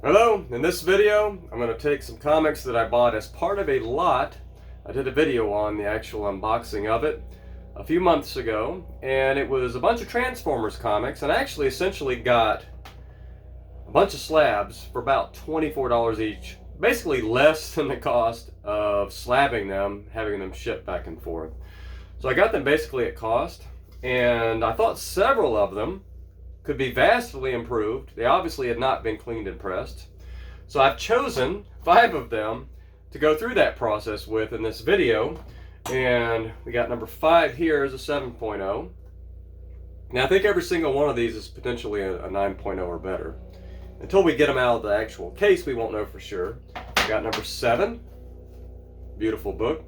Hello, in this video I'm going to take some comics that I bought as part of a lot. I did a video on the actual unboxing of it a few months ago, and it was a bunch of Transformers comics, and I actually essentially got a bunch of slabs for about $24 each, basically less than the cost of slabbing them, having them shipped back and forth. So I got them basically at cost, and I thought several of them could be vastly improved. They obviously had not been cleaned and pressed. So I've chosen 5 of them to go through that process with in this video. And we got number 5 here is a 7.0. Now I think every single one of these is potentially a 9.0 or better. Until we get them out of the actual case, we won't know for sure. We got number 7. Beautiful book.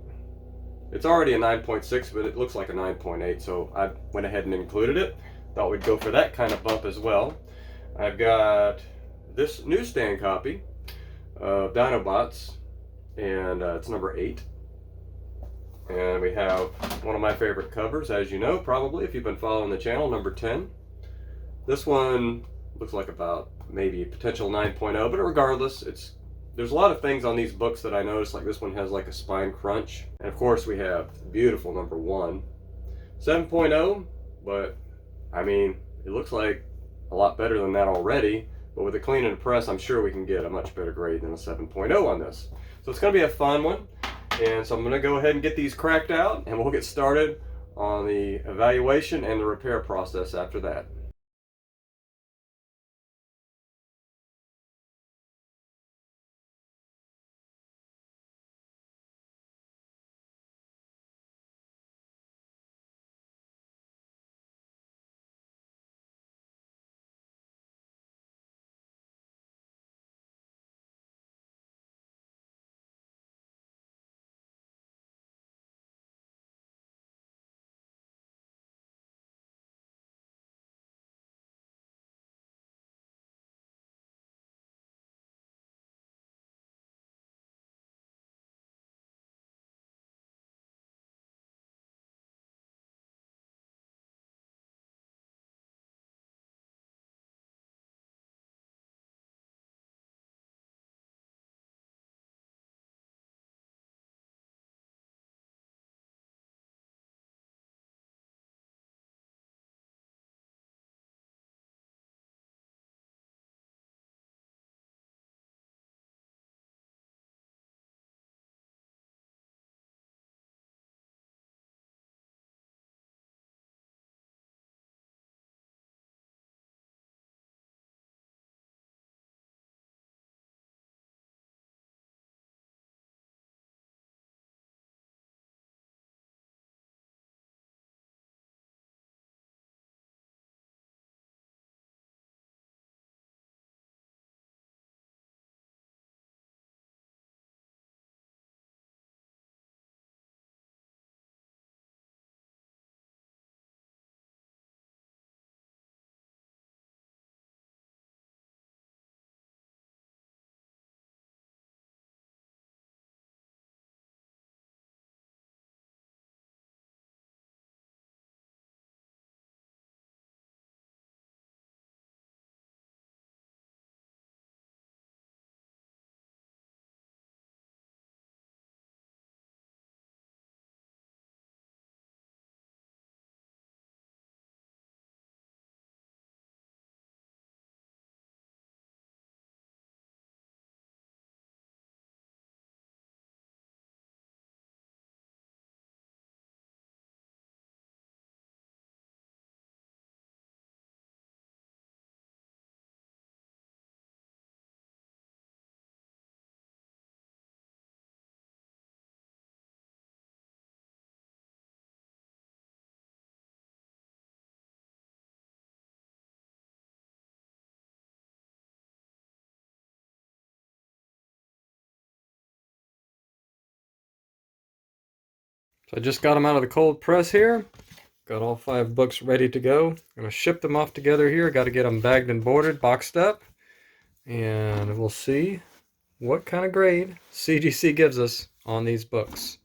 It's already a 9.6, but it looks like a 9.8, so I went ahead and included it. Thought we'd go for that kind of bump as well. I've got this newsstand copy of Dinobots, and it's number 8. And we have one of my favorite covers, as you know, probably, if you've been following the channel, number 10. This one looks like about maybe a potential 9.0, but regardless, there's a lot of things on these books that I noticed, like this one has like a spine crunch. And of course we have the beautiful number 1. 7.0, but I mean, it looks like a lot better than that already, but with a clean and press, I'm sure we can get a much better grade than a 7.0 on this. So it's going to be a fun one, and so I'm going to go ahead and get these cracked out, and we'll get started on the evaluation and the repair process after that. So I just got them out of the cold press here. Got all 5 books ready to go. I'm going to ship them off together here. Got to get them bagged and boarded, boxed up. And we'll see what kind of grade CGC gives us on these books.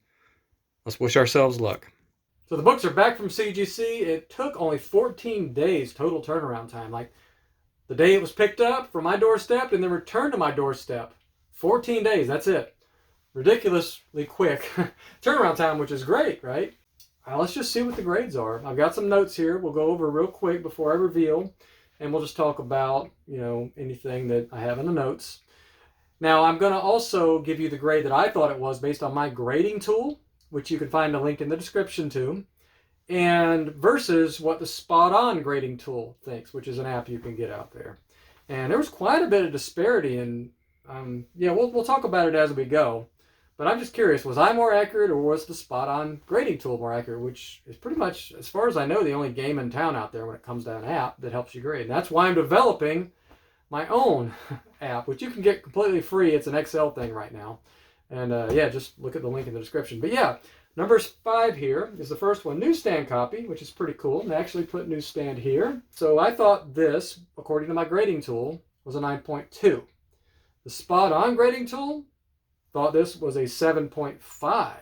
Let's wish ourselves luck. So the books are back from CGC. It took only 14 days total turnaround time. Like, the day it was picked up from my doorstep and then returned to my doorstep. 14 days, that's it. Ridiculously quick turnaround time, which is great, right? Let's just see what the grades are. I've got some notes here we'll go over real quick before I reveal, and we'll just talk about, anything that I have in the notes. Now, I'm going to also give you the grade that I thought it was based on my grading tool, which you can find a link in the description to, and versus what the Spot On grading tool thinks, which is an app you can get out there. And there was quite a bit of disparity, and we'll talk about it as we go. But I'm just curious, was I more accurate or was the Spot On grading tool more accurate, which is pretty much, as far as I know, the only game in town out there when it comes to an app that helps you grade. And that's why I'm developing my own app, which you can get completely free. It's an Excel thing right now. And just look at the link in the description. But yeah, number 5 here is the first one, newsstand copy, which is pretty cool. And I actually put newsstand here. So I thought this, according to my grading tool, was a 9.2. The Spot On grading tool thought this was a 7.5.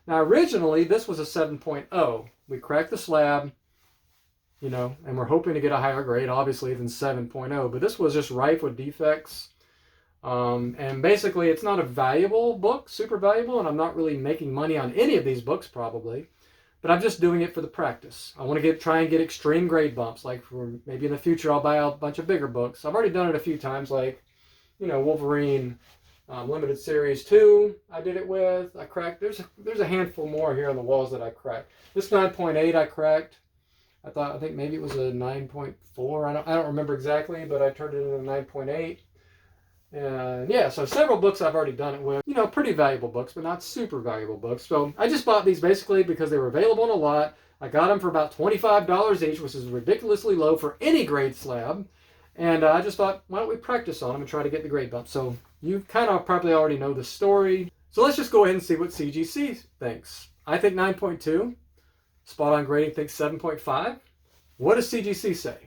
Now, originally, this was a 7.0. We cracked the slab, and we're hoping to get a higher grade, obviously, than 7.0. But this was just rife with defects. And basically, it's not a valuable book, super valuable, and I'm not really making money on any of these books, probably. But I'm just doing it for the practice. I want to try and get extreme grade bumps. Like, maybe in the future, I'll buy a bunch of bigger books. I've already done it a few times, like, Wolverine Limited Series 2, I did it with. I cracked. There's a handful more here on the walls that I cracked. This 9.8 I cracked. I think maybe it was a 9.4. I don't remember exactly, but I turned it into a 9.8. And so several books I've already done it with. Pretty valuable books, but not super valuable books. So I just bought these basically because they were available in a lot. I got them for about $25 each, which is ridiculously low for any grade slab. And I just thought, why don't we practice on them and try to get the grade bump? So you kind of probably already know the story. So let's just go ahead and see what CGC thinks. I think 9.2. Spot On Grading thinks 7.5. What does CGC say?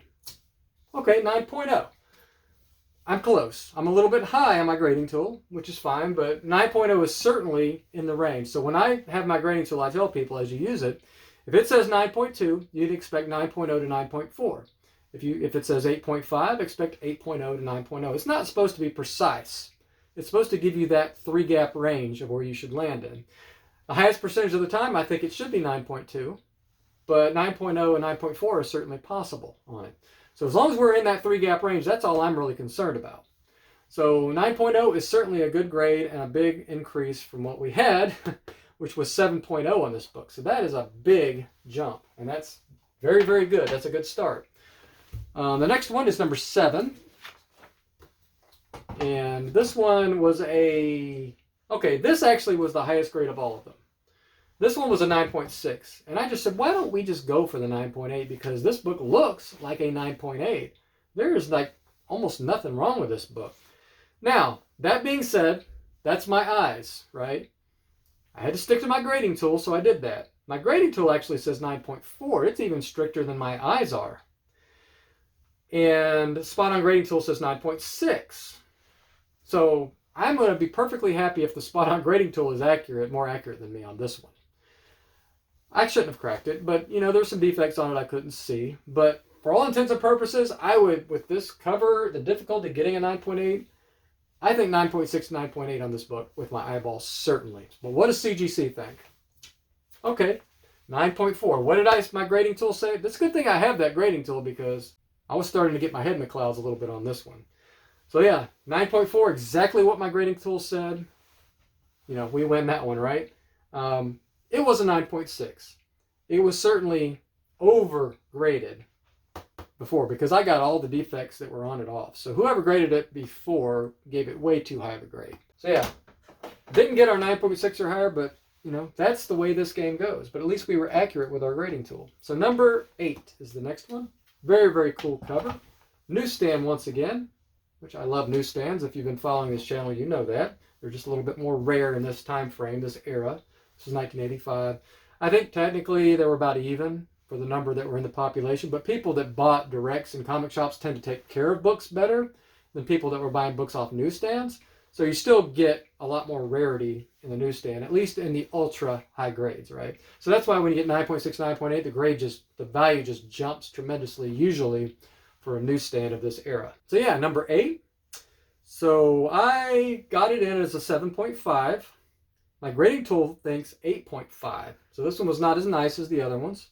Okay, 9.0. I'm close. I'm a little bit high on my grading tool, which is fine, but 9.0 is certainly in the range. So when I have my grading tool, I tell people as you use it, if it says 9.2, you'd expect 9.0 to 9.4. If it says 8.5, expect 8.0 to 9.0. It's not supposed to be precise. It's supposed to give you that 3-gap range of where you should land in. The highest percentage of the time, I think it should be 9.2, but 9.0 and 9.4 is certainly possible on it. So as long as we're in that 3-gap range, that's all I'm really concerned about. So 9.0 is certainly a good grade and a big increase from what we had, which was 7.0 on this book. So that is a big jump, and that's very, very good. That's a good start. The next one is number 7. And this one was this actually was the highest grade of all of them. This one was a 9.6. And I just said, why don't we just go for the 9.8? Because this book looks like a 9.8. There's like almost nothing wrong with this book. Now, that being said, that's my eyes, right? I had to stick to my grading tool, so I did that. My grading tool actually says 9.4. It's even stricter than my eyes are. And Spot On Grading Tool says 9.6. So I'm going to be perfectly happy if the Spot On Grading Tool is more accurate than me on this one. I shouldn't have cracked it, but there's some defects on it I couldn't see. But for all intents and purposes, I would, with this cover, the difficulty getting a 9.8, I think 9.6, 9.8 on this book with my eyeballs, certainly. But what does CGC think? Okay, 9.4. What did my grading tool say? It's a good thing I have that grading tool because I was starting to get my head in the clouds a little bit on this one. So yeah, 9.4, exactly what my grading tool said. We win that one, right? It was a 9.6. It was certainly over-graded before because I got all the defects that were on it off. So whoever graded it before gave it way too high of a grade. So yeah, didn't get our 9.6 or higher, but that's the way this game goes. But at least we were accurate with our grading tool. So number 8 is the next one. Very, very cool cover. Newsstand once again, which I love newsstands. If you've been following this channel, you know that. They're just a little bit more rare in this time frame, this era. This is 1985. I think technically they were about even for the number that were in the population, but people that bought directs in comic shops tend to take care of books better than people that were buying books off newsstands. So you still get a lot more rarity in the newsstand, at least in the ultra high grades, right? So that's why when you get 9.6, 9.8, the value just jumps tremendously, usually for a newsstand of this era. So yeah, number 8. So I got it in as a 7.5. My grading tool thinks 8.5. So this one was not as nice as the other ones.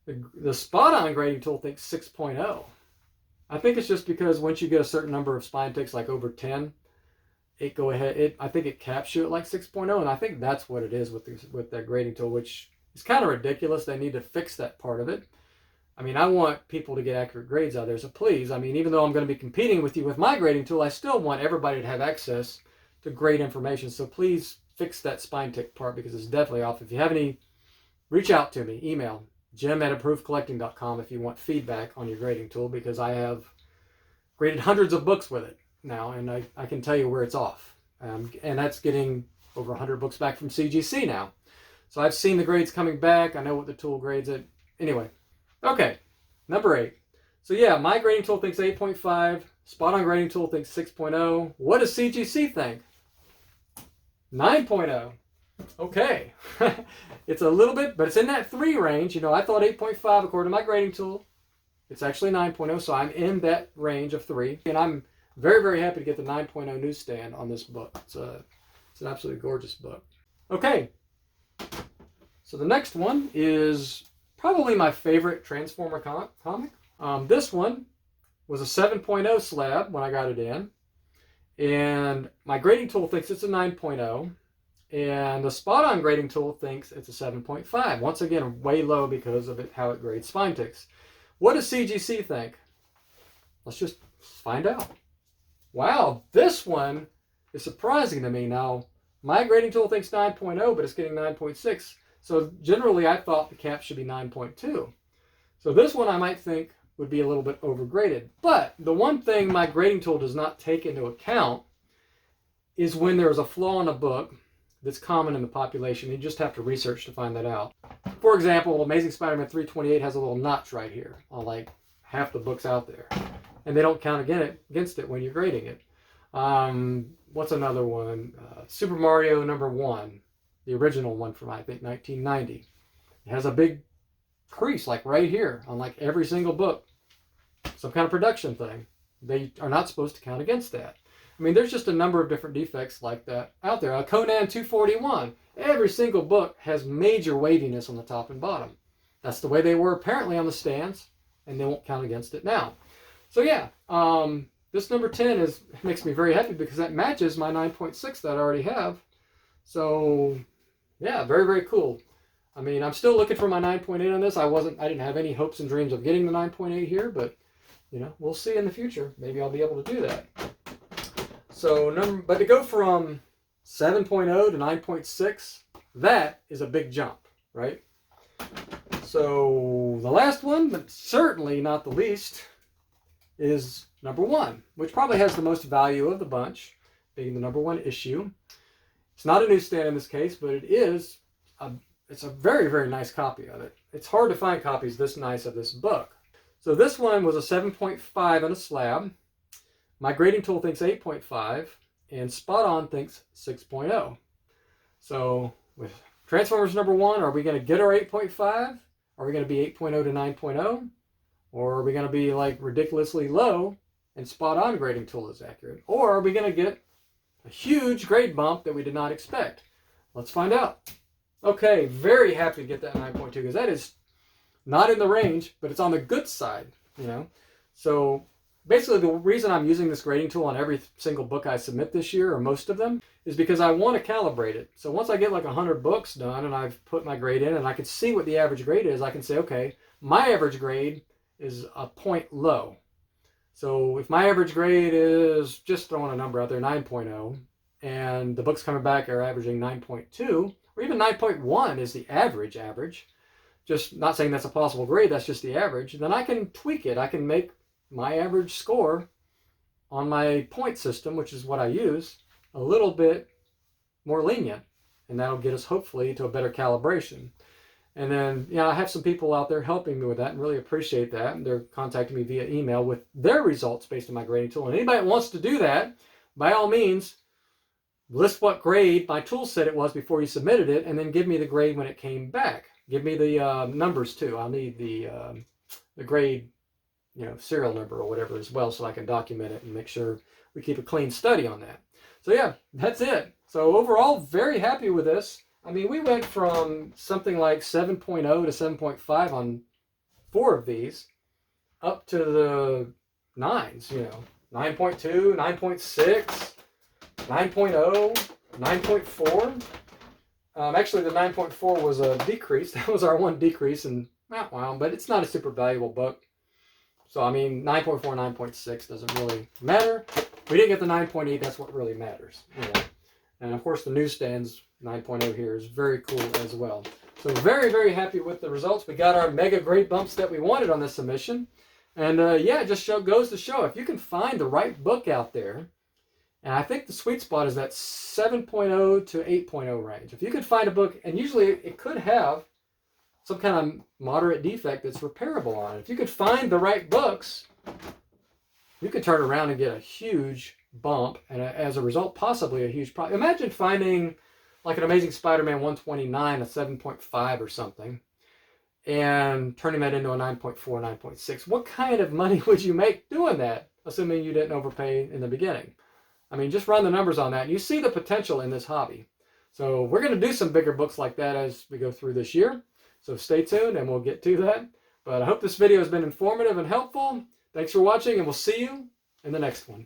The spot-on grading tool thinks 6.0. I think it's just because once you get a certain number of spine ticks, like over 10, I think it caps you at like 6.0, and I think that's what it is with that grading tool, which is kind of ridiculous. They need to fix that part of it. I mean, I want people to get accurate grades out there, so please, I mean, even though I'm going to be competing with you with my grading tool, I still want everybody to have access to grade information. So please fix that spine tick part, because it's definitely off. If you have any, reach out to me, email jim@improvedcollecting.com if you want feedback on your grading tool, because I have graded hundreds of books with it now, and I can tell you where it's off. And that's getting over 100 books back from CGC now. So I've seen the grades coming back. I know what the tool grades it. Anyway, okay, number 8. So yeah, my grading tool thinks 8.5. Spot-on grading tool thinks 6.0. What does CGC think? 9.0. Okay. It's a little bit, but it's in that 3 range. You know, I thought 8.5 according to my grading tool. It's actually 9.0, so I'm in that range of 3. And I'm very, very happy to get the 9.0 newsstand on this book. It's an absolutely gorgeous book. Okay. So the next one is probably my favorite Transformer comic. This one was a 7.0 slab when I got it in. And my grading tool thinks it's a 9.0. And the spot-on grading tool thinks it's a 7.5. Once again, way low because of how it grades spine ticks. What does CGC think? Let's just find out. Wow, this one is surprising to me. Now, my grading tool thinks 9.0, but it's getting 9.6. So generally, I thought the cap should be 9.2. So this one I might think would be a little bit overgraded. But the one thing my grading tool does not take into account is when there is a flaw in a book that's common in the population. You just have to research to find that out. For example, Amazing Spider-Man 328 has a little notch right here on like half the books out there. And they don't count against it when you're grading it. What's another one? Super Mario number 1, the original one from, I think, 1990. It has a big crease like right here on like every single book. Some kind of production thing. They are not supposed to count against that. I mean, there's just a number of different defects like that out there. Conan 241. Every single book has major waviness on the top and bottom. That's the way they were apparently on the stands, and they won't count against it now. So yeah, this number 10 makes me very happy because that matches my 9.6 that I already have. So yeah, very, very cool. I mean, I'm still looking for my 9.8 on this. I didn't have any hopes and dreams of getting the 9.8 here, but you know, we'll see in the future. Maybe I'll be able to do that. So but to go from 7.0 to 9.6, that is a big jump, right? So the last one, but certainly not the least, is number 1, which probably has the most value of the bunch, being the number 1 issue. It's not a newsstand in this case, but it's a very, very nice copy of it. It's hard to find copies this nice of this book. So this one was a 7.5 on a slab. My grading tool thinks 8.5, and Spot On thinks 6.0. So with Transformers number 1, are we going to get our 8.5? Are we going to be 8.0 to 9.0? Or are we going to be like ridiculously low and Spot On grading tool is accurate? Or are we going to get a huge grade bump that we did not expect? Let's find out. Okay, very happy to get that 9.2 because that is not in the range, but it's on the good side, you know. So basically the reason I'm using this grading tool on every single book I submit this year, or most of them, is because I want to calibrate it. So once I get like 100 books done and I've put my grade in and I can see what the average grade is, I can say, okay, my average grade is a point low. So if my average grade is, just throwing a number out there, 9.0, and the books coming back are averaging 9.2, or even 9.1 is the average, just not saying that's a possible grade, that's just the average, then I can tweak it. I can make my average score on my point system, which is what I use, a little bit more lenient. And that'll get us hopefully to a better calibration. And then, you know, I have some people out there helping me with that and really appreciate that. And they're contacting me via email with their results based on my grading tool. And anybody that wants to do that, by all means, list what grade my tool said it was before you submitted it, and then give me the grade when it came back. Give me the numbers too. I'll need the grade serial number or whatever as well, so I can document it and make sure we keep a clean study on that. So yeah, that's it. So overall, very happy with this. I mean, we went from something like 7.0 to 7.5 on 4 of these, up to the 9s, 9.2, 9.6, 9.0, 9.4. Actually, the 9.4 was a decrease. That was our one decrease, and wow, but it's not a super valuable book. So, I mean, 9.4, 9.6 doesn't really matter. We didn't get the 9.8, that's what really matters. And of course, the newsstands 9.0 here is very cool as well. So very, very happy with the results. We got our mega grade bumps that we wanted on this submission. And yeah, it just goes to show, if you can find the right book out there, and I think the sweet spot is that 7.0 to 8.0 range. If you could find a book, and usually it could have some kind of moderate defect that's repairable on it. If you could find the right books, you could turn around and get a huge bump, and as a result, possibly a huge problem. Imagine finding like an Amazing Spider-Man 129, a 7.5 or something, and turning that into a 9.4, 9.6. What kind of money would you make doing that, assuming you didn't overpay in the beginning? I mean, just run the numbers on that. You see the potential in this hobby. So we're going to do some bigger books like that as we go through this year. So stay tuned and we'll get to that. But I hope this video has been informative and helpful. Thanks for watching, and we'll see you in the next one.